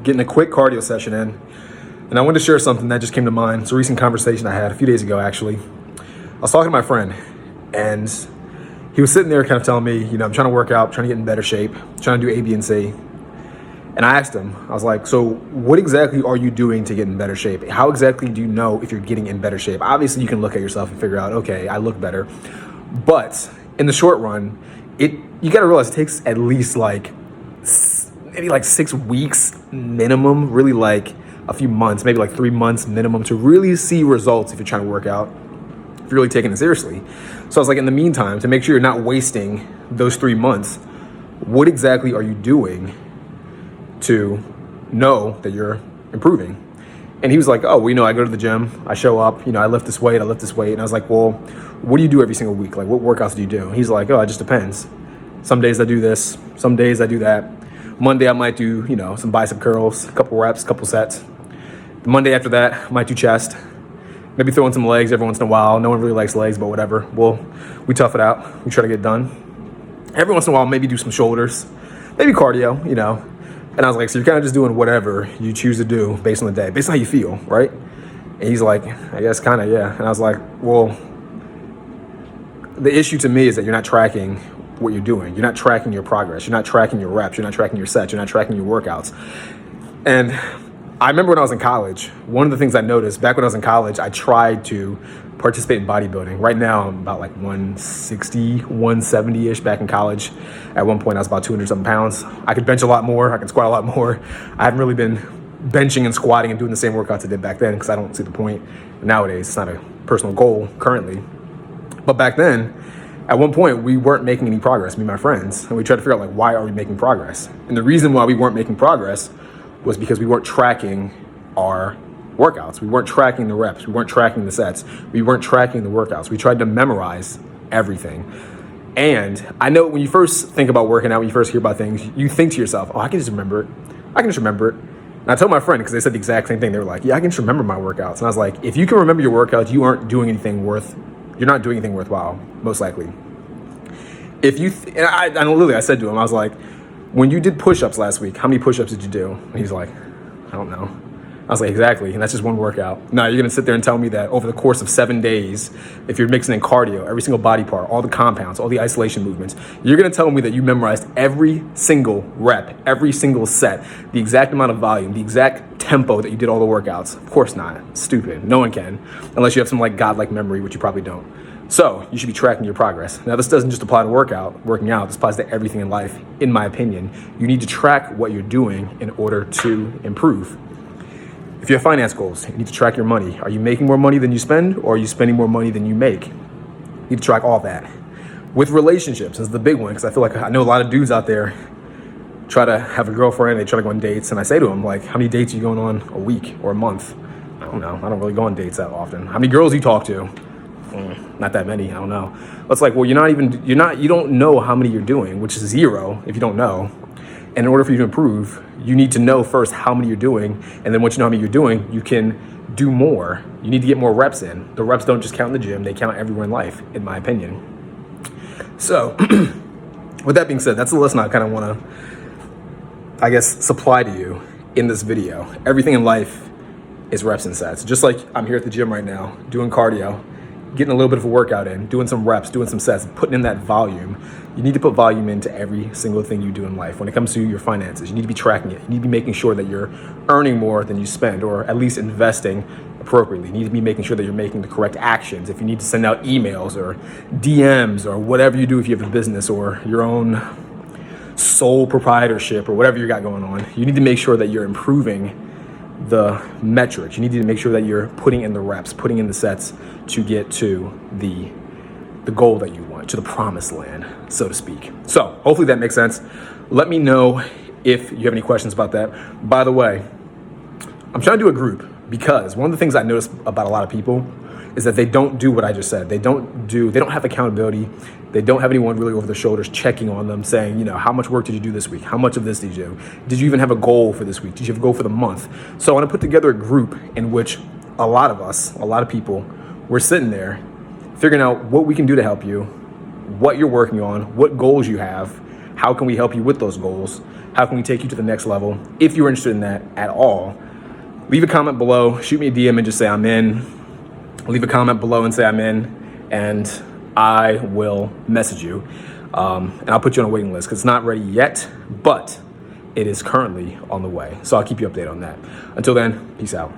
getting a quick cardio session in. And I wanted to share something that just came to mind. It's a recent conversation I had a few days ago, actually. I was talking to my friend, and he was sitting there kind of telling me, I'm trying to work out, trying to get in better shape, trying to do A, B, and C. And I asked him, I was like, so what exactly are you doing to get in better shape? How exactly do you know if you're getting in better shape? Obviously, you can look at yourself and figure out, okay, I look better. But in the short run, you got to realize it takes at least maybe 6 weeks minimum, really like a few months, maybe 3 months minimum to really see results if you're trying to work out, if you're really taking it seriously. So I was like, in the meantime, to make sure you're not wasting those 3 months, what exactly are you doing to know that you're improving? And he was like, oh, well, I go to the gym, I show up, I lift this weight. And I was like, well, what do you do every single week? Like, what workouts do you do? He's like, oh, it just depends. Some days I do this, some days I do that. Monday I might do, some bicep curls, a couple reps, couple sets. The Monday after that, I might do chest. Maybe throw in some legs every once in a while. No one really likes legs, but whatever. We tough it out. We try to get done. Every once in a while, maybe do some shoulders, maybe cardio, And I was like, so you're kind of just doing whatever you choose to do based on the day, based on how you feel, right? And he's like, I guess kind of, yeah. And I was like, well, the issue to me is that you're not tracking what you're doing. You're not tracking your progress. You're not tracking your reps. You're not tracking your sets. You're not tracking your workouts. And I remember when I was in college, one of the things I noticed back when I was in college, I tried to participate in bodybuilding. Right now, I'm about 160, 170-ish. Back in college, at one point, I was about 200 something pounds. I could bench a lot more. I could squat a lot more. I haven't really been benching and squatting and doing the same workouts I did back then because I don't see the point nowadays. It's not a personal goal currently. But back then, at one point, we weren't making any progress, me and my friends. And we tried to figure out, why are we making progress? And the reason why we weren't making progress was because we weren't tracking our workouts. We weren't tracking the reps. We weren't tracking the sets. We weren't tracking the workouts. We tried to memorize everything. And I know when you first think about working out, when you first hear about things, you think to yourself, oh, I can just remember it. And I told my friend, because they said the exact same thing. They were like, yeah, I can just remember my workouts. And I was like, if you can remember your workouts, you're not doing anything worthwhile, most likely. I said to him, I was like, when you did push-ups last week, how many push-ups did you do? And he's like, I don't know. I was like, exactly, and that's just one workout. Now you're gonna sit there and tell me that over the course of 7 days, if you're mixing in cardio, every single body part, all the compounds, all the isolation movements, you're gonna tell me that you memorized every single rep, every single set, the exact amount of volume, the exact tempo that you did all the workouts? Of course not. Stupid. No one can, unless you have some godlike memory, which you probably don't. So you should be tracking your progress. Now, this doesn't just apply to working out. This applies to everything in life, in my opinion. You need to track what you're doing in order to improve. If you have finance goals, you need to track your money. Are you making more money than you spend, or are you spending more money than you make? You need to track all that. With relationships, this is the big one, because I feel like I know a lot of dudes out there try to have a girlfriend, they try to go on dates, and I say to them, how many dates are you going on a week or a month? I don't know. I don't really go on dates that often. How many girls do you talk to? Not that many. I don't know. It's like, well, you don't know how many you're doing, which is 0 if you don't know. And in order for you to improve, you need to know first how many you're doing. And then once you know how many you're doing, you can do more. You need to get more reps in. The reps don't just count in the gym. They count everywhere in life, in my opinion. So with that being said, that's the lesson I kind of want to, supply to you in this video. Everything in life is reps and sets. Just like I'm here at the gym right now, doing cardio, getting a little bit of a workout in, doing some reps, doing some sets, putting in that volume. You need to put volume into every single thing you do in life. When it comes to your finances, you need to be tracking it. You need to be making sure that you're earning more than you spend, or at least investing appropriately. You need to be making sure that you're making the correct actions. If you need to send out emails or DMs or whatever you do, if you have a business or your own sole proprietorship or whatever you got going on, you need to make sure that you're improving the metrics. You need to make sure that you're putting in the reps, putting in the sets to get to the goal that you want, to the promised land, so to speak. So hopefully that makes sense. Let me know if you have any questions about that. By the way, I'm trying to do a group because one of the things I notice about a lot of people is that they don't do what I just said. They don't have accountability. They don't have anyone really over their shoulders checking on them, saying, how much work did you do this week? How much of this did you do? Did you even have a goal for this week? Did you have a goal for the month? So I want to put together a group in which a lot of people, we're sitting there figuring out what we can do to help you, what you're working on, what goals you have, How can we help you with those goals? How can we take you to the next level? If you're interested in that at all, leave a comment below, shoot me a DM and just say I'm in. Leave a comment below and say I'm in, and I will message you. And I'll put you on a waiting list because it's not ready yet, but it is currently on the way. So I'll keep you updated on that. Until then, peace out.